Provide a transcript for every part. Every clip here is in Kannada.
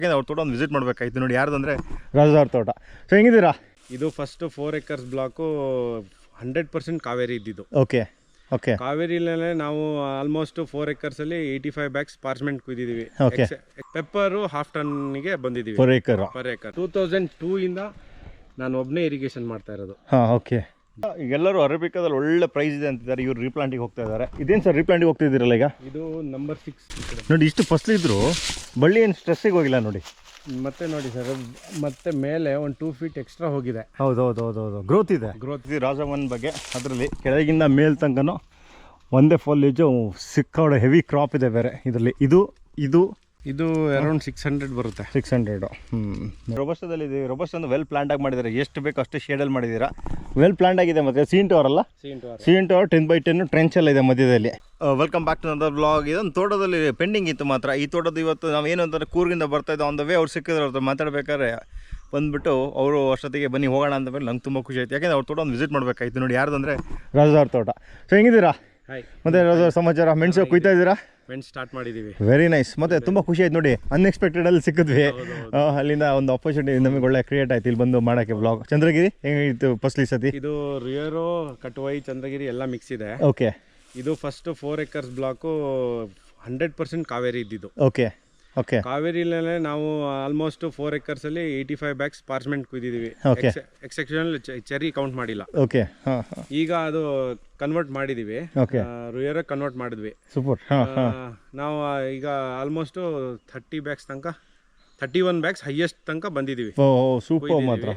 ಯಾಕೆಂದ್ರೆ ಅವ್ರ ತೋಟ ಒಂದು ವಿಸಿಟ್ ಮಾಡಬೇಕಾಯ್ತು ನೋಡಿ. ಯಾರ್ದಂದರೆ ರಾಜ್ ಅವ್ರ ತೋಟ. ಸೊ ಹೆಂಗಿದ್ದೀರಾ? ಇದು ಫಸ್ಟ್ 4 acres ಬ್ಲಾಕು 100% ಕಾವೇರಿ ಇದ್ದಿದ್ದು. Okay okay. ಕಾವೇರಿಲೇ ನಾವು ಆಲ್ಮೋಸ್ಟ್ 4 acres ಅಲ್ಲಿ 85 bags ಪಾರ್ಚ್ಮೆಂಟ್ ಕುಯ್ದಿದ್ದೀವಿ. ಓಕೆ. ಪೆಪ್ಪರು ಹಾಫ್ ಟನ್ನಿಗೆ ಬಂದಿದ್ದೀವಿ ಪರ್ ಏಕರ್. 2002 ಇಂದ ನಾನು ಒಬ್ಬನೇ ಇರಿಗೇಷನ್ ಮಾಡ್ತಾ ಇರೋದು. ಹಾಂ ಓಕೆ. ಈಗೆಲ್ಲರೂ ಅರೇಬಿಕಾದಲ್ಲಿ ಒಳ್ಳೆ ಪ್ರೈಸ್ ಇದೆ ಅಂತಿದ್ದಾರೆ. ಇವ್ರು ರೀಪ್ಲಾಂಟಿಗೆ ಹೋಗ್ತಾ ಇದ್ದಾರೆ. ಇದೇನು ಸರ್ ರೀಪ್ಲಾಂಟಿಗೆ ಹೋಗ್ತಿದ್ದೀರಲ್ಲ ಈಗ? ಇದು ನಂಬರ್ 6 ನೋಡಿ. ಇಷ್ಟು ಫಸ್ಲಿದ್ರು ಬಳ್ಳಿ ಏನು ಸ್ಟ್ರೆಸ್ಸಿಗೆ ಹೋಗಿಲ್ಲ ನೋಡಿ. ಮತ್ತೆ ನೋಡಿ ಸರ್, ಮತ್ತೆ ಮೇಲೆ ಒಂದು 2 feet ಎಕ್ಸ್ಟ್ರಾ ಹೋಗಿದೆ. ಹೌದು ಗ್ರೋತ್ ಇದೆ. ರಾಜವನ್ ಬಗ್ಗೆ ಅದರಲ್ಲಿ ಕೆಳಗಿಂದ ಮೇಲ್ ತನಕನೂ ಒಂದೇ ಫಾಲೇಜು ಸಿಕ್ಕಾಡ ಹೆವಿ ಕ್ರಾಪ್ ಇದೆ ಬೇರೆ ಇದರಲ್ಲಿ. ಇದು ಅರೌಂಡ್ 600 ಬರುತ್ತೆ. 600. ರೊಬಸ್ಟದಲ್ಲಿ ಇದೆ. ರೊಬಸ್ಟ್ ಒಂದು ವೆಲ್ ಪ್ಲಾಂಟ್ ಆಗಿ ಮಾಡಿದ್ದಾರೆ. ಎಷ್ಟು ಬೇಕು ಅಷ್ಟೇ ಶೇಡಲ್ಲಿ ಮಾಡಿದ್ದೀರಾ. ವೆಲ್ ಪ್ಲಾಂಟ್ ಆಗಿದೆ. ಮತ್ತು C&T ಅವರಲ್ಲ, C&T 10x10 ಟ್ರೆಂಚ್ ಎಲ್ಲ ಇದೆ ಮಧ್ಯದಲ್ಲಿ. Welcome back to Nandar blog. ಇದೊಂದು ತೋಟದಲ್ಲಿ ಪೆಂಡಿಂಗ್ ಇತ್ತು ಮಾತ್ರ. ಈ ತೋಟದ ಇವತ್ತು ನಾವು ಏನು ಅಂತಾರೆ ಕೂರ್ಗಿಂದ ಬರ್ತಾ ಇದ್ದೋ ಆನ್ ದ ವೇ ಅವ್ರು ಸಿಕ್ಕಿದ್ರು. ಅವ್ರ ಮಾತಾಡ್ಬೇಕಾದ್ರೆ ಬಂದುಬಿಟ್ಟು ಅವರು ಅಷ್ಟೊತ್ತಿಗೆ ಬನ್ನಿ ಹೋಗೋಣ ಅಂತ ಮೇಲೆ ನಂಗೆ ತುಂಬ ಖುಷಿ ಆಯ್ತು. ಯಾಕೆಂದರೆ ಅವ್ರ ತೋಟ ಒಂದು ವಿಸಿಟ್ ಮಾಡಬೇಕಾಯ್ತು ನೋಡಿ. ಯಾರ್ದಂದರೆ ರಾಜ್ ಅವ್ರ ತೋಟ. ಸೊ ಹೆಂಗಿದ್ದೀರಾ? ಮತ್ತೆ ರಾಜ್ ಅವ್ರ ಸಮಾಚಾರ? ಮೆಣಸು ಕುಯ್ತಾ ಇದ್ದೀರಾ? ಮೆಣಸು ಸ್ಟಾರ್ಟ್ ಮಾಡಿದ್ದೀವಿ. Very nice. ಮತ್ತು ತುಂಬ ಖುಷಿ ಆಯ್ತು ನೋಡಿ. ಅನ್ಎಕ್ಸ್ಪೆಕ್ಟೆಡಲ್ಲಿ ಸಿಕ್ಕಿದ್ವಿ. ಅಲ್ಲಿಂದ ಒಂದು ಆಪರ್ಚುನಿಟಿ ನಮಗೆ ಒಳ್ಳೆ ಕ್ರಿಯೇಟ್ ಆಯ್ತು ಇಲ್ಲಿ ಬಂದು ಮಾಡೋಕ್ಕೆ ಬ್ಲಾಗ್. ಚಂದ್ರಗಿರಿ ಹೆಂಗಿತ್ತು ಫಸ್ಟ್ಲಿ ಸತಿ? ಇದು ರಿಯರೋ ಕಟುವೈ ಚಂದ್ರಗಿರಿ ಎಲ್ಲ ಮಿಕ್ಸ್ ಇದೆ. ಓಕೆ. ಇದು ಫಸ್ಟ್ 4 acres ಬ್ಲಾಕು 100% ಕಾವೇರಿ ಇದ್ದಿದ್ದು. Okay okay. ಕಾವೇರಿಲೇ ನಾವು ಆಲ್ಮೋಸ್ಟ್ 4 acres ಅಲ್ಲಿ 85 bags ಪಾರ್ಚ್ಮೆಂಟ್ ಕುಯ್ದಿದ್ದೀವಿ. ಎಕ್ಸೆಪ್ಷನಲ್ ಚೆರಿ ಕೌಂಟ್ ಮಾಡಿಲ್ಲ. ಓಕೆ. ಈಗ ಅದು ಕನ್ವರ್ಟ್ ಮಾಡಿದ್ದೀವಿ. ರುಯರ್ ಕನ್ವರ್ಟ್ ಮಾಡಿದ್ವಿ. ಸೂಪರ್. ನಾವು ಈಗ ಆಲ್ಮೋಸ್ಟ್ 30 bags ತನಕ 31 bags ಹೈಯೆಸ್ಟ್ ತನಕ ಬಂದಿದ್ದೀವಿ. ಸೂಪರ್ ಮಾತ್ರ.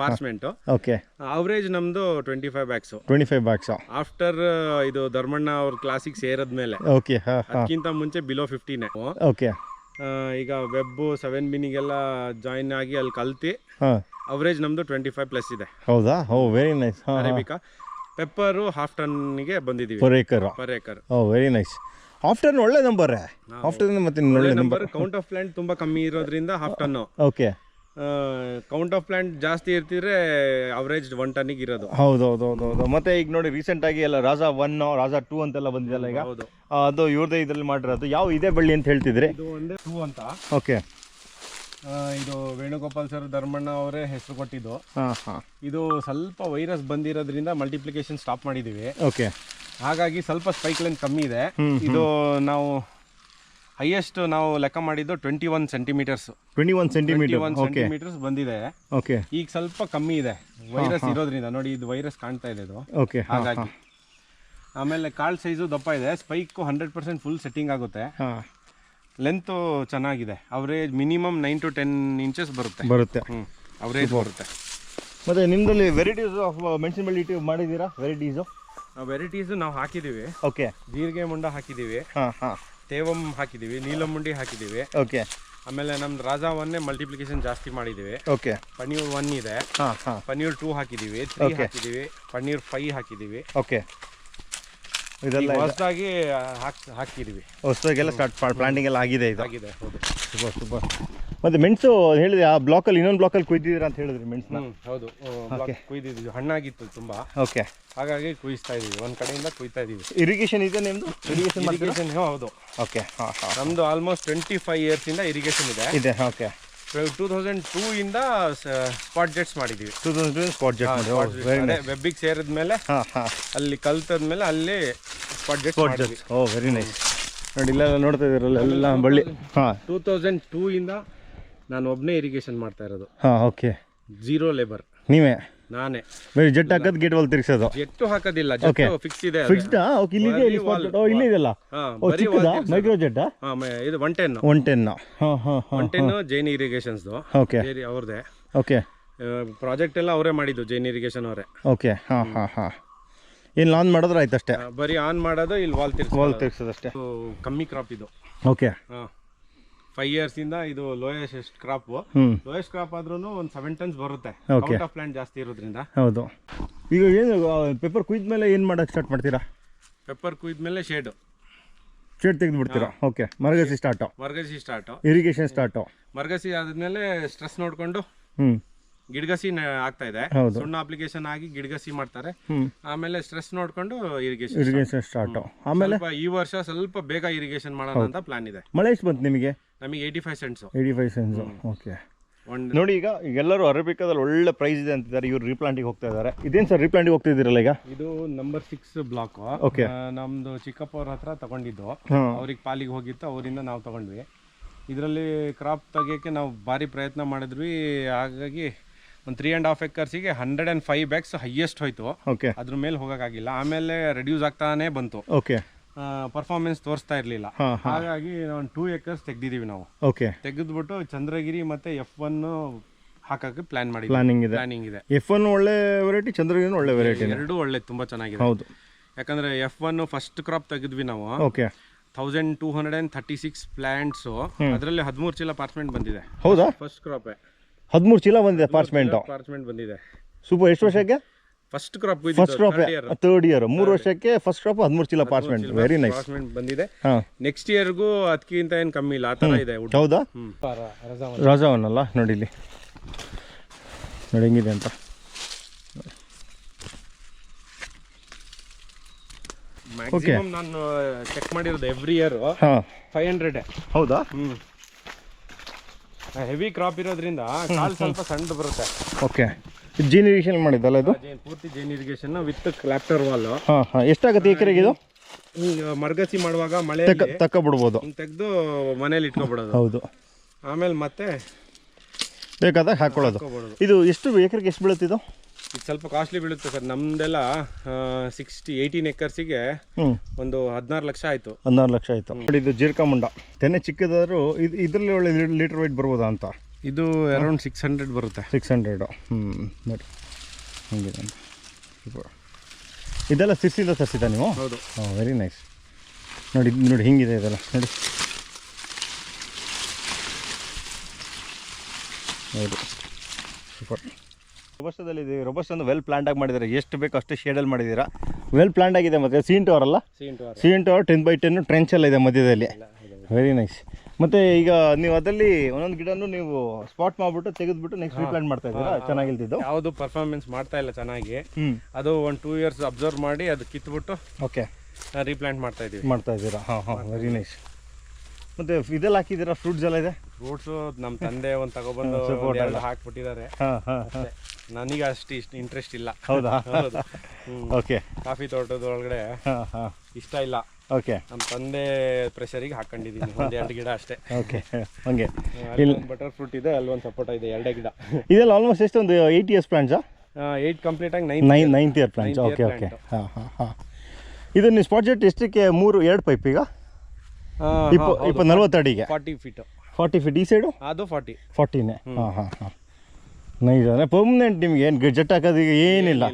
ಪಾರ್ಚ್ಮೆಂಟ್. ಓಕೆ. ಅವರೇಜ್ ನಮ್ದು 25 bags. 25 bags ಆಫ್ಟರ್ ಇದು ಧರ್ಮಣ್ಣ ಅವ್ರ ಕ್ಲಾಸಿಗೆ ಸೇರಿದ್ಮೇಲೆ. ಓಕೆ. ಅದಕ್ಕಿಂತ ಮುಂಚೆ ಬಿಲೋ 15. ಓಕೆ. ಈಗ ವೆಬ್ 7 ಬಿನಿಗೆಲ್ಲ ಜಾಯಿನ್ ಆಗಿ ಅಲ್ಲಿ ಕಲ್ತಿ ಅವರೇಜ್ ನಮ್ದು 25+ ಇದೆ. ಹೌದಾ? Very nice. Arabica pepper half ಟನ್ನಿಗೆ ಬಂದಿದ್ದೀವಿ. Per acre. Very nice. After ಒಳ್ಳೆ ನಂಬರ್. ಆಫ್ಟರ್ ಮತ್ತೆ ಒಳ್ಳೆ ನಂಬರ್. ಕೌಂಟ್ ಆಫ್ ಪ್ಲಾಂಟ್ ತುಂಬಾ ಕಮ್ಮಿ ಇರೋದ್ರಿಂದ half ton. Okay. Count of plant ಜಾಸ್ತಿ ಇರ್ತಿದ್ರೆ ಅವರೇಜ್ 1 ಟನ್ನಿಗೆ ಇರೋದು. ಹೌದು. ಮತ್ತೆ ಈಗ ನೋಡಿ ರೀಸೆಂಟ್ ಆಗಿ ಎಲ್ಲ ರಾಜಾ 1 ರಾಜಾ 2 ಅಂತೆಲ್ಲ ಬಂದಿದೆಲ್ಲ ಈಗ. ಅದು ಇವ್ರದೇ ಇದ್ರಲ್ಲಿ ಮಾಡಿರೋದು. ಯಾವ ಇದೇ ಬಳ್ಳಿ ಅಂತ ಹೇಳ್ತಿದ್ರಿ? ಇದು ಒಂದೇ 2 ಅಂತ. ಓಕೆ. ಇದು ವೇಣುಗೋಪಾಲ್ ಸರ್ ಧರ್ಮಣ್ಣ ಅವರೇ ಹೆಸರು ಕೊಟ್ಟಿದ್ದು. ಇದು ಸ್ವಲ್ಪ ವೈರಸ್ ಬಂದಿರೋದ್ರಿಂದ ಮಲ್ಟಿಪ್ಲಿಕೇಶನ್ ಸ್ಟಾಪ್ ಮಾಡಿದೀವಿ. ಓಕೆ. ಹಾಗಾಗಿ ಸ್ವಲ್ಪ ಸ್ಪೈಕ್ ಲೆಂತ್ ಕಮ್ಮಿ ಇದೆ. ಇದು ನಾವು ಹೈಯೆಸ್ಟ್ ನಾವು ಲೆಕ್ಕ ಮಾಡಿದ್ದು 21 ಸೆಂಟಿಮೀಟರ್ಸ್. 21 ಸೆಂಟಿಮೀಟರ್ಸ್ ಬಂದಿದೆ. ಓಕೆ. ಈಗ ಸ್ವಲ್ಪ ಕಮ್ಮಿ ಇದೆ ವೈರಸ್ ಇರೋದ್ರಿಂದ. ನೋಡಿ ಇದು ವೈರಸ್ ಕಾಣ್ತಾ ಇದೆ ಇದು. ಓಕೆ. ಹಾಗಾಗಿ ಆಮೇಲೆ ಕಾಳು ಸೈಜು ದಪ್ಪ ಇದೆ. ಸ್ಪೈಕ್ 100% ಫುಲ್ ಸೆಟ್ಟಿಂಗ್ ಆಗುತ್ತೆ. ಲೆಂತ್ ಚೆನ್ನಾಗಿದೆ. ಅವರೇಜ್ ಮಿನಿಮಮ್ 9 to 10 inches ಬರುತ್ತೆ. ಅವರೇಜ್ ಬರುತ್ತೆ. ಮತ್ತೆ ನಿಮ್ಮದಲ್ಲಿ ವೆರೈಟೀಸ್ ಆಫ್ ಮೆಣಸಿನ ಬಳ್ಳಿ ಮಾಡಿದ್ದೀರಾ? ವೆರೈಟೀಸ್ ನಾವು ಹಾಕಿದ್ದೀವಿ. ಓಕೆ. ಜೀರಿಗೆ ಮುಂಡ ಹಾಕಿದ್ದೀವಿ. ತೇವಂ ಹಾಕಿದ್ದೀವಿ. ನೀಲಮುಂಡಿ ಹಾಕಿದ್ದೀವಿ. ಓಕೆ. ಆಮೇಲೆ ನಮ್ದು ರಾಜಾ 1 ಮಲ್ಟಿಪ್ಲಿಕೇಶನ್ ಜಾಸ್ತಿ ಮಾಡಿದ್ದೀವಿ. ಓಕೆ. ಪನ್ನೀರ್ 1 ಇದೆ. ಪನ್ನೀರ್ 2 ಹಾಕಿದ್ದೀವಿ. 3 ಹಾಕಿದ್ದೀವಿ. ಪನ್ನೀರ್ 5 ಹಾಕಿದ್ದೀವಿ. ಓಕೆ. ಇದೆಲ್ಲ ಹೊಸದಾಗಿ ಹಾಕಿದ್ದೀವಿ. ಹೊಸದಾಗೆಲ್ಲ ಸ್ಟಾರ್ಟ್ ಪ್ಲಾಂಟಿಂಗ್ ಎಲ್ಲ ಆಗಿದೆ. ಆಗಿದೆ. ಹೌದು. ಸೂಪರ್. ಮತ್ತೆ ಮೆಣಸು ಹೇಳಿದ್ರೆ ಆ ಬ್ಲಾಕಲ್ಲಿ ಇನ್ನೊಂದು ಬ್ಲಾಕಲ್ಲಿ ಕುಯ್ದಿದ್ದೀರಾ ಅಂತ ಹೇಳಿದ್ರಿ ಮೆಣಸನ್ನ? ಹೌದು. ಕುಯ್ದಿದ್ದೀವಿ. ಹಣ್ಣಾಗಿತ್ತು ತುಂಬಾ. ಓಕೆ. ಹಾಗಾಗಿ ಕುಯ್ಸ್ತಾ ಇದೀವಿ. ಒಂದ್ ಕಡೆಯಿಂದ ಕುಯ್ತಾ ಇದೀವಿ. ಇರಿಗೇಷನ್ ಇದೆ ನಿಮ್ದು? ಇರಿಗೇಷನ್ ಹೌದು. ಓಕೆ. ನಮ್ದು ಆಲ್ಮೋಸ್ಟ್ 25 years ಇಂದ ಇರಿಗೇಷನ್ ಇದೆ. ಓಕೆ. 2002 ಇಂದ ಸ್ಪಾಟ್ ಜೆಟ್ಸ್ ಮಾಡಿದೀವಿ. 2002 ಸ್ಪಾಟ್ ಜೆಟ್ ವೆಬ್ಬಿಗೆ ಸೇರಿದ್ಮೇಲೆ ಅಲ್ಲಿ ಕಲ್ತದ್ಮೇಲೆ ಅಲ್ಲಿ ಸ್ಪಾಟ್ ಜೆಟ್ಸ್. Very nice. ನೋಡಿ ಇಲ್ಲೆಲ್ಲ ನೋಡ್ತಾ ಇದ್ದೀರಲ್ಲ ಎಲ್ಲ ಬಳ್ಳಿ. 2002 ಇಂದ ನಾನು ಒಬ್ಬನೇ ಇರಿಗೇಷನ್ ಮಾಡ್ತಾ ಇರೋದು. ಓಕೆ. 0 ಲೇಬರ್. ನೀವೇ? ನಾನೇ. ಬರೀ ಜೆಟ್ ಹಾಕೋದು ಗೇಟ್ ವಾಲ್ ತಿರ್ಸೋದು? ಜೆಟ್ಟು ಹಾಕೋದಿಲ್ಲ. ಜೆಟ್ ಫಿಕ್ಸ್ ಇದೆ. ಫಿಕ್ಸ್ಡ್? ಓಕೆ. ಇಲ್ಲಿ ಇದೆಯಲ್ಲ ಮೈಕ್ರೋ ಜೆಟ್. ಇದು 110. 110 ಜೈನ್ ಇರಿಗೇಷನ್ಸ್. ಓಕೆ. ಅವ್ರದೇ. ಓಕೆ. ಪ್ರಾಜೆಕ್ಟ್ ಎಲ್ಲ ಅವರೇ ಮಾಡಿದ್ದು. ಜೈನ್ ಇರಿಗೇಷನ್ ಅವರೇ. ಓಕೆ. ಏನು ಆನ್ ಮಾಡಿದ್ರೆ ಆಯ್ತು ಅಷ್ಟೇ? ಬರೀ ಆನ್ ಮಾಡೋದು. ಇಲ್ಲಿ ವಾಲ್ ತಿರ್ಸೋದಷ್ಟೇ. ಕಮ್ಮಿ ಕ್ರಾಪ್ ಇದು. ಓಕೆ. 5 years ಇಂದ ಇದು ಲೋಯೆಸ್ಟ್ ಕ್ರಾಪ್. ಲೋಯೆಸ್ಟ್ ಕ್ರಾಪ್ ಆದ್ರೂ ಒಂದು 7 tons ಬರುತ್ತೆ. ಕೌಂಟ್ ಆಫ್ ಪ್ಲಾಂಟ್ ಜಾಸ್ತಿ ಇರೋದ್ರಿಂದ. ಹೌದು. ಈಗ ಏನು ಪೆಪ್ಪರ್ ಕುಯ್ದ್ಮೇಲೆ ಏನು ಮಾಡೋಕ್ಕೆ ಸ್ಟಾರ್ಟ್ ಮಾಡ್ತೀರಾ? ಪೆಪ್ಪರ್ ಕುಯ್ದ್ಮೇಲೆ ಶೇಡ್ ತೆಗೆದು ಬಿಡ್ತೀರಾ? ಓಕೆ. ಮರಗಸಿ ಸ್ಟಾರ್ಟು. Irrigation start. ಮರಗಸಿ ಆದ್ಮೇಲೆ ಸ್ಟ್ರೆಸ್ ನೋಡ್ಕೊಂಡು ಗಿಡಗಸಿ ಆಗ್ತಾ ಇದೆ. ಸುಣ್ಣ ಅಪ್ಲಿಕೇಶನ್ ಆಗಿ ಗಿಡಗಸಿ ಮಾಡ್ತಾರೆ. ಆಮೇಲೆ ಸ್ಟ್ರೆಸ್ ನೋಡ್ಕೊಂಡು ಇರಿಗೇಷನ್ ಸ್ಟಾರ್ಟ್. ಆಮೇಲೆ ಈ ವರ್ಷ ಸ್ವಲ್ಪ ಬೇಗ ಇರಿಗೇಷನ್ ಮಾಡೋಣ ಅಂತ ಪ್ಲಾನ್ ಇದೆ. ಮಳೆ ಎಷ್ಟು ಬಂತು ನಿಮಗೆ? ನಮಗೆ 85 ಸೆಂಟ್ಸು. 85 ಸೆಂಟ್ಸು. ಓಕೆ. ನೋಡಿ ಈಗ ಎಲ್ಲರೂ ಅರೇಬಿಕಾದಲ್ಲಿ ಒಳ್ಳೆ ಪ್ರೈಸ್ ಇದೆ ಅಂತಿದ್ದಾರೆ. ಇವ್ರು ರೀಪ್ಲಾಂಟಿಗೆ ಹೋಗ್ತಾ ಇದ್ದಾರೆ. ಇದೇನು ಸರ್ ರೀಪ್ಲಾಂಟಿಗೆ ಹೋಗ್ತಾ ಇದ್ದೀರಲ್ಲ ಈಗ? ಇದು ನಂಬರ್ 6 ಬ್ಲಾಕ್. ಓಕೆ. ನಮ್ದು ಚಿಕ್ಕಪ್ಪವ್ರ ಹತ್ರ ತಗೊಂಡಿದ್ದು, ಅವ್ರಿಗೆ ಪಾಲಿಗೆ ಹೋಗಿತ್ತು, ಅವರಿಂದ ನಾವು ತಗೊಂಡ್ವಿ. ಇದರಲ್ಲಿ ಕ್ರಾಪ್ ತೆಗಿಯೋಕ್ಕೆ ನಾವು ಭಾರಿ ಪ್ರಯತ್ನ ಮಾಡಿದ್ವಿ. ಹಾಗಾಗಿ ಒಂದು 3.5 ಎಕರ್ಸಿಗೆ 105 ಬ್ಯಾಗ್ಸ್ ಹೈಯೆಸ್ಟ್ ಹೋಯ್ತು. ಓಕೆ. ಅದ್ರ ಮೇಲೆ ಹೋಗೋಕ್ಕಾಗಿಲ್ಲ. ಆಮೇಲೆ ರೆಡ್ಯೂಸ್ ಆಗ್ತಾನೆ ಬಂತು. ಓಕೆ. ಪರ್ಫಾರ್ಮೆನ್ಸ್ ತೋರಿಸ್ತಾ ಇರಲಿಲ್ಲ. ಹಾಗಾಗಿ ಒಂದು 2 ಎಕರ್ಸ್ ತೆಗ್ದಿದ್ದೀವಿ ನಾವು. ಓಕೆ. ತೆಗೆದ್ಬಿಟ್ಟು ಚಂದ್ರಗಿರಿ ಮತ್ತೆ F1 ಹಾಕಕ್ಕೆ ಪ್ಲಾನಿಂಗ್ ಇದೆ. F1 ಒಳ್ಳೆ ವೆರೈಟಿ, ಚಂದ್ರಗಿರಿ ಒಳ್ಳೆ ವೆರೈಟಿ, ಎರಡೂ ಒಳ್ಳೆ ತುಂಬಾ ಚೆನ್ನಾಗಿದೆ. ಹೌದು. ಯಾಕಂದ್ರೆ F1 ಫಸ್ಟ್ ಕ್ರಾಪ್ ತೆಗೆದ್ವಿ ನಾವು. ಓಕೆ. 1236 ಪ್ಲಾಂಟ್ಸ್, ಅದರಲ್ಲಿ 13 ಚೀಲ ಪಾರ್ಚ್ಮೆಂಟ್ ಬಂದಿದೆ. ಹೌದಾ? ಫಸ್ಟ್ ಕ್ರಾಪ್ 13 ಚೀಲ ಬಂದಿದೆ ಪಾರ್ಚ್ಮೆಂಟ್ ಬಂದಿದೆ. ಸೂಪರ್. ಎಷ್ಟು ವರ್ಷಕ್ಕೆ first crop? First crop 3rd year, 3 ವರ್ಷಕ್ಕೆ ಫಸ್ಟ್ ಕ್ರಾಪ್ 13 ಚೀಲ ಪಾರ್ಚ್ಮೆಂಟ್. Very nice. ಪಾರ್ಚ್ಮೆಂಟ್ ಬಂದಿದೆ. ನೆಕ್ಸ್ಟ್ ಇಯರ್ಗೂ ಅದಕ್ಕಿಂತ ಏನು ಕಮ್ಮಿ ಇಲ್ಲ, ಆ ಥರ ಇದೆ. ಹೌದಾ? ರಾಜವನ್ ಅಲ್ಲ, ನೋಡಿ ಇಲ್ಲಿ ನೋಡಿ ಹೆಂಗಿದೆ ಅಂತ. ಮ್ಯಾಕ್ಸಿಮಮ್ ನಾನು ಚೆಕ್ ಮಾಡಿರೋದು ಎವ್ರಿ ಇಯರ್ 500. ಹೌದಾ? ಹೆವಿ ಕ್ರಾಪ್ ಇರೋದ್ರಿಂದ ಕಾಳು ಸ್ವಲ್ಪ ಸಣ್ಣ ಬರುತ್ತೆ. ಓಕೆ. ಜೀನ್ ಇರಿಗೇಷನ್ ಮಾಡಿದ್ದಲ್ಲ ಇದು? ಪೂರ್ತಿ ಜೇನ್ ಇರಿಗೇಷನ್ ವಿತ್ ಕ್ಲಾಪ್ಟರ್ ವಾಲ್. ಎಷ್ಟಾಗುತ್ತೆ ಎಕರೆಗೆ ಇದು? ಮರ್ಗಸಿ ಮಾಡುವಾಗ ಮಳೆ ತಕ್ಕ ಬಿಡ್ಬೋದು, ತೆಗೆದು ಮನೇಲಿ ಇಟ್ಕೊಬಿಡೋದು. ಹೌದು. ಆಮೇಲೆ ಮತ್ತೆ ಬೇಕಾದಾಗ ಹಾಕೊಳ್ಳೋದು. ಇದು ಎಷ್ಟು ಎಕರೆಗೆ ಎಷ್ಟು ಬೀಳುತ್ತೆ ಇದು? ಇದು ಸ್ವಲ್ಪ ಕಾಸ್ಟ್ಲಿ ಬೀಳುತ್ತೆ ಸರ್. ನಮ್ದೆಲ್ಲ 18 ಎಕರ್ಸಿಗೆ ಒಂದು 16 ಲಕ್ಷ ಆಯ್ತು. 16 ಲಕ್ಷ ಆಯ್ತು. ನೋಡಿ ಇದು ಜೀರ್ಕಮುಂಡ ತೆನೆ ಚಿಕ್ಕದಾದ್ರು ಇದರಲ್ಲಿ ಒಳ್ಳೆ ಲೀಟರ್ ವೆಯ್ಟ್ ಬರ್ಬೋದಾ ಅಂತ? ಇದು ಅರೌಂಡ್ 600 ಬರುತ್ತೆ. 600. ನೋಡಿ ಹಂಗಿದೆ. ಇದೆಲ್ಲ ಸಿರ್ಸಿಂದ ತರಿಸಿದ ನೀವು? ಹೌದು. Very nice. ನೋಡಿ ನೋಡಿ ಹಿಂಗಿದೆ ಇದೆಲ್ಲ ನೋಡಿ. ಹೌದು, ಸೂಪರ್. ರೊಬಸ್ಟದಲ್ಲಿ ಇದೆ. ರೊಬಸ್ಟ್ ಒಂದು ವೆಲ್ ಪ್ಲಾಂಟ್ ಆಗಿ ಮಾಡಿದ್ದಾರೆ. ಎಷ್ಟು ಬೇಕು ಅಷ್ಟೇ ಶೇಡಲ್ಲಿ ಮಾಡಿದ್ದೀರಾ. ವೆಲ್ ಪ್ಲಾಂಟ್ ಆಗಿದೆ. ಮತ್ತು C into R ಅಲ್ಲ? C into R 10x10 trench ಎಲ್ಲ ಇದೆ ಮಧ್ಯದಲ್ಲಿ. Very nice. ಮತ್ತು ಈಗ ನೀವು ಅದರಲ್ಲಿ ಒಂದೊಂದು ಗಿಡನೂ ನೀವು ಸ್ಪಾಟ್ ಮಾಡಿಬಿಟ್ಟು ತೆಗೆದುಬಿಟ್ಟು ನೆಕ್ಸ್ಟ್ ರೀಪ್ಲಾಂಟ್ ಮಾಡ್ತಾ ಇದ್ದೀರಾ. ಚೆನ್ನಾಗಿಲ್ತಿದ್ದು ಯಾವುದು ಪರ್ಫಾರ್ಮೆನ್ಸ್ ಮಾಡ್ತಾ ಇಲ್ಲ ಚೆನ್ನಾಗಿ. ಅದು 1-2 ಇಯರ್ಸ್ ಅಬ್ಸರ್ವ್ ಮಾಡಿ ಅದು ಕಿತ್ಬಿಟ್ಟು ಓಕೆ ರೀಪ್ಲಾಂಟ್ ಮಾಡ್ತಾ ಇದ್ದೀರಾ. Very nice. ಮತ್ತು ಇದೆಲ್ಲ ಹಾಕಿದ್ದೀರಾ? ಫ್ರೂಟ್ಸ್ ಎಲ್ಲ ಇದೆ? ಫ್ರೂಟ್ಸು ನಮ್ಮ ತಂದೆ ಒಂದು ತಗೊಬಂದು ಹಾಕ್ಬಿಟ್ಟಿದ್ದಾರೆ. ನನಗೆ ಅಷ್ಟು ಇಂಟ್ರೆಸ್ಟ್ ಇಲ್ಲ. ಹೌದಾ? ಓಕೆ. ಕಾಫಿ ತೋಟದೊಳಗಡೆ ಇಷ್ಟ ಇಲ್ಲ. ಓಕೆ. ನಮ್ಮ ತಂದೆ ಪ್ರೆಷರಿಗೆ ಹಾಕೊಂಡಿದ್ದೀನಿ 1-2 ಗಿಡ ಅಷ್ಟೇ. ಓಕೆ. ಹಂಗೆ ಬಟರ್ ಫ್ರೂಟ್ ಇದೆ, ಅಲ್ಲೊಂದು ಸಪೋಟ ಇದೆ, 2 ಗಿಡ. ಇದೆಲ್ಲ ಆಲ್ಮೋಸ್ಟ್ ಎಷ್ಟು ಒಂದು 8 ಇಯರ್ಸ್ ಪ್ಲಾಂಟ್ಸಾ? 8 ಕಂಪ್ಲೀಟ್ ಆಗಿ 9th ಇಯರ್ ಪ್ಲಾಂಟ್ಸ್. ಓಕೆ. ಇದು ನೀವು ಸ್ಪಾಟ್ ಜೆಟ್ ಎಷ್ಟಕ್ಕೆ? 2 ಪೈಪ್ ಈಗ 40 ಅಡಿಗೆ 40 ಫೀಟ್. ಈ ಸೈಡು ಅದು 40ನೇ. ನೈಸ್. ಅಂದರೆ ಪರ್ಮನೆಂಟ್ ನಿಮ್ಗೆ ಏನು ಜೆಟ್ ಹಾಕೋದು ಈಗ ಏನಿಲ್ಲ?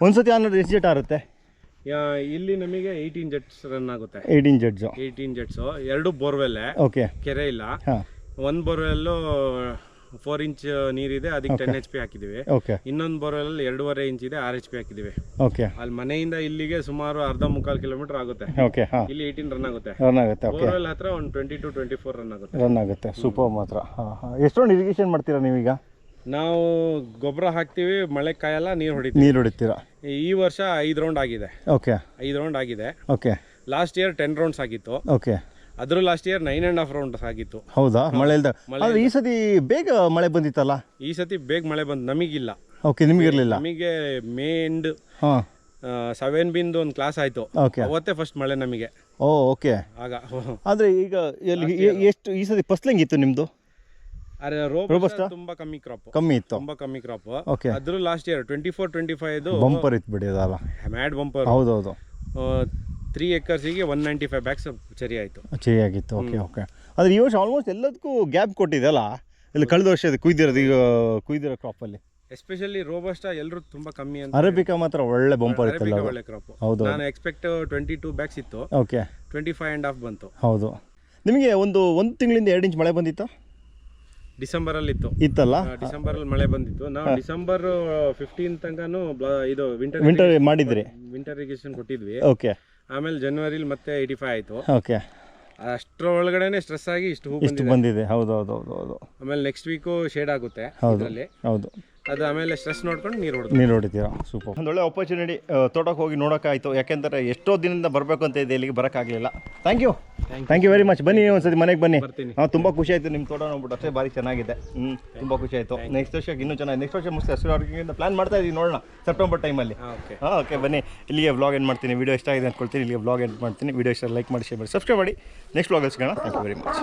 ಒಂದ್ಸತಿ ಅನ್ನೋದು ಎಷ್ಟು ಜೆಟ್ ಆರುತ್ತೆ ಇಲ್ಲಿ? ನಮಗೆ 18 ಜೆಟ್ಸ್ ರನ್ ಆಗುತ್ತೆ. 18 ಜೆಟ್ಸ್. 18 ಜೆಟ್ಸ್. 2 ಬೋರ್ವೆಲ್. ಓಕೆ. ಕೆರೆ ಇಲ್ಲ. ಒಂದು ಬೋರ್ವೆಲ್ಲು 4 ಇಂಚ್ ನೀರಿದೆ, ಅದಕ್ಕೆ 10 HP ಹಾಕಿದ್ದೀವಿ. ಓಕೆ. ಇನ್ನೊಂದು ಬೋರ್ವೆಲ್ 2.5 ಇಂಚ್ ಇದೆ, 6 HP ಹಾಕಿದ್ದೀವಿ. ಓಕೆ. ಅಲ್ಲಿ ಮನೆಯಿಂದ ಇಲ್ಲಿಗೆ ಸುಮಾರು 1/4 ಕಿಲೋಮೀಟರ್ ಆಗುತ್ತೆ. ಓಕೆ. ಇಲ್ಲಿ 18 ರನ್ ಆಗುತ್ತೆ. ಬೋರ್ವೆಲ್ ಹತ್ರ ಒಂದು 22-24 ರನ್ ಆಗುತ್ತೆ. ಸೂಪರ್ ಮಾತ್ರ. ಎಷ್ಟೊಂದು ಇರಿಗೇಷನ್ ಮಾಡ್ತೀರಾ ನೀವೀಗ? ನಾವು ಗೊಬ್ಬರ ಹಾಕ್ತಿವಿ, ಮಳೆ ಕಾಯಲ್ಲ, ನೀರು ಹೊಡಿತೀರಾ. ಈ ವರ್ಷ 5 ರೌಂಡ್ ಆಗಿದೆ. ಓಕೆ. 5 ರೌಂಡ್ ಆಗಿದೆ. ಓಕೆ. ಲಾಸ್ಟ್ ಇಯರ್ 10 ರೌಂಡ್ಸ್ ಆಗಿತ್ತು. ಓಕೆ. ಅದ್ರ ಲಾಸ್ಟ್ ಇಯರ್ 9.5 ರೌಂಡ್ಸ್ ಆಗಿತ್ತು. ಹೌದಾ? ಮಳೆ ಇಲ್ದ. ಈ ಸತಿ ಬೇಗ ಮಳೆ ಬಂದಿತ್ತಲ್ಲ? ಈ ಸತಿ ಬೇಗ ಮಳೆ ಬಂದು ನಮಗಿಲ್ಲ. ಓಕೆ. ನಿಮಗಿರಲಿಲ್ಲ? ನಮಗೆ ಮೇ ಎಂಡ್ 7 ಬಿಂದು ಒಂದು ಕ್ಲಾಸ್ ಆಯ್ತು. ಅವತ್ತೇ ಫಸ್ಟ್ ಮಳೆ ನಮಗೆ. ಓಕೆ. ಆಗ ಆದರೆ ಈಗ ಎಷ್ಟು ಈ ಸತಿ ಫಸ್ಲಿಂಗಿತ್ತು ನಿಮ್ಮದು? ರೋಬಸ್ಟಾ ತುಂಬಾ ಕಮ್ಮಿ ಇತ್ತು. ತುಂಬಾ ಕಮ್ಮಿ ಕ್ರಾಪ್. ಓಕೆ. ಅದ್ರ ಲಾಸ್ಟ್ ಇಯರ್ 24-25 ಬಂಪರ್ ಇತ್ತು ಬಿಡಿ ಅದಲ್ಲ? Mad bumper. ಹೌದೌದು. 3 ಎಕರ್ಸಿಗೆ 195 ಬ್ಯಾಗ್ಸ್ ಚೆರಿ ಆಗಿತ್ತು. ಓಕೆ. ಓಕೆ. ಆದರೆ ಈ ವರ್ಷ ಆಲ್ಮೋಸ್ಟ್ ಎಲ್ಲದಕ್ಕೂ ಗ್ಯಾಪ್ ಕೊಟ್ಟಿದೆ ಅಲ್ಲ? ಇಲ್ಲಿ ಕಳೆದ ವರ್ಷ ಕುಯ್ದಿರೋದು ಈಗ ಕುಯ್ದಿರೋ ಕ್ರಾಪಲ್ಲಿ ಎಸ್ಪೆಷಲಿ ರೋಬಸ್ಟಾ ಎಲ್ಲರೂ ತುಂಬಾ ಕಮ್ಮಿ ಅಂತ. ಅರೇಬಿಕಾ ಮಾತ್ರ ಒಳ್ಳೆ ಬಂಪರ್ ಇತ್ತು. ಒಳ್ಳೆ ಕ್ರಾಪ್. ಹೌದು. ನಾನು ಎಕ್ಸ್ಪೆಕ್ಟ್ 22 ಬ್ಯಾಗ್ಸ್ ಇತ್ತು. ಓಕೆ. 25.5 ಬಂತು. ಹೌದು. ನಿಮಗೆ ಒಂದು ತಿಂಗಳಿಂದ 2 ಇಂಚ್ ಮಳೆ ಬಂದಿತ್ತು? ಡಿಸೆಂಬರ್ ಅಲ್ಲಿ ಇತ್ತಲ್ಲ? ಡಿಸೆಂಬರ್ ಅಲ್ಲಿ ಮಳೆ ಬಂದಿತ್ತು. ನಾವು ಡಿಸೆಂಬರ್ 15 ತನಕನೂ ಇದು ವಿಂಟರ್ ಮಾಡಿದ್ರಿ, ವಿಂಟರ್ ಇರಿಗೇಷನ್ ಕೊಟ್ಟಿದ್ವಿ. ಓಕೆ. ಆಮೇಲೆ ಜನವರಿಲಿ ಮತ್ತೆ 85 ಆಯ್ತು. ಓಕೆ. ಅಷ್ಟರ ಒಳಗಡೆನೆ ಸ್ಟ್ರೆಸ್ ಆಗಿ ಇಷ್ಟು ಹೂ ಬಂದಿದೆ. ಹೌದು. ಆಮೇಲೆ ನೆಕ್ಸ್ಟ್ ವೀಕು ಶೇಡ್ ಆಗುತ್ತೆ. ಹೌದು. ಅದು ಆಮೇಲೆ ಸ್ಟ್ರೆಸ್ ನೋಡ್ಕೊಂಡು ನೀರು ಹೊಡಿತೀರಾ. ಸೂಪರ್. ಒಂದು ಒಳ್ಳೆ ಆಪರ್ಚುನಿಟಿ ತೋಟಕ್ಕೆ ಹೋಗಿ ನೋಡೋಕ್ಕಾಯಿತು. ಯಾಕೆಂದರೆ ಎಷ್ಟೋ ದಿನದಿಂದ ಬರಬೇಕು ಅಂತ ಇದೆ, ಇಲ್ಲಿಗೆ ಬರೋಕ್ಕಾಗಲಿಲ್ಲ. Thank you very much. ಬನ್ನಿ ಒಂದ್ಸತಿ ಮನೆಗೆ ಬನ್ನಿ. ತುಂಬ ಖುಷಿ ಆಯಿತು ನಿಮ್ಮ ತೋಟ ನೋಡ್ಬಿಟ್ಟು. ಅಷ್ಟೇ ಭಾರಿ ಚೆನ್ನಾಗಿದೆ. ತುಂಬ ಖುಷಿ ಆಯಿತು. ನೆಕ್ಸ್ಟ್ ವರ್ಷಕ್ಕೆ ಇನ್ನೂ ಚೆನ್ನಾಗಿ, ನೆಕ್ಸ್ಟ್ ವರ್ಷ ಮುಗಿಸಿ ಹಸಿರು ಆರೋಗ್ಯದಿಂದ ಪ್ಲಾನ್ ಮಾಡ್ತಾ ಇದ್ದೀವಿ, ನೋಡೋಣ ಸೆಪ್ಟೆಂಬರ್ ಟೈಮಲ್ಲಿ. ಓಕೆ ಬನ್ನಿ. ಇಲ್ಲಿಗೆ ವ್ಲಾಗ್ ಎಂಡ್ ಮಾಡ್ತೀನಿ. ವಿಡಿಯೋ ಇಷ್ಟ ಆಗಿದೆ ಅಂದ್ಕೊಳ್ತೀನಿ. ಇಲ್ಲಿಗೆ ವ್ಲಾಗ್ ಎಂಡ್ ಮಾಡ್ತೀನಿ. ವಿಡಿಯೋ ಇಷ್ಟ ಲೈಕ್ ಮಾಡಿ, ಶೇರ್ ಮಾಡಿ, ಸಬ್ಸ್ಕ್ರೈಬ್ ಮಾಡಿ. ನೆಕ್ಸ್ಟ್ ವ್ಲಾಗಲ್ಲಿ ಸಿಗೋಣ. Thank you very much.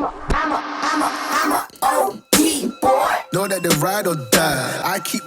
Know that the ride or die. I keep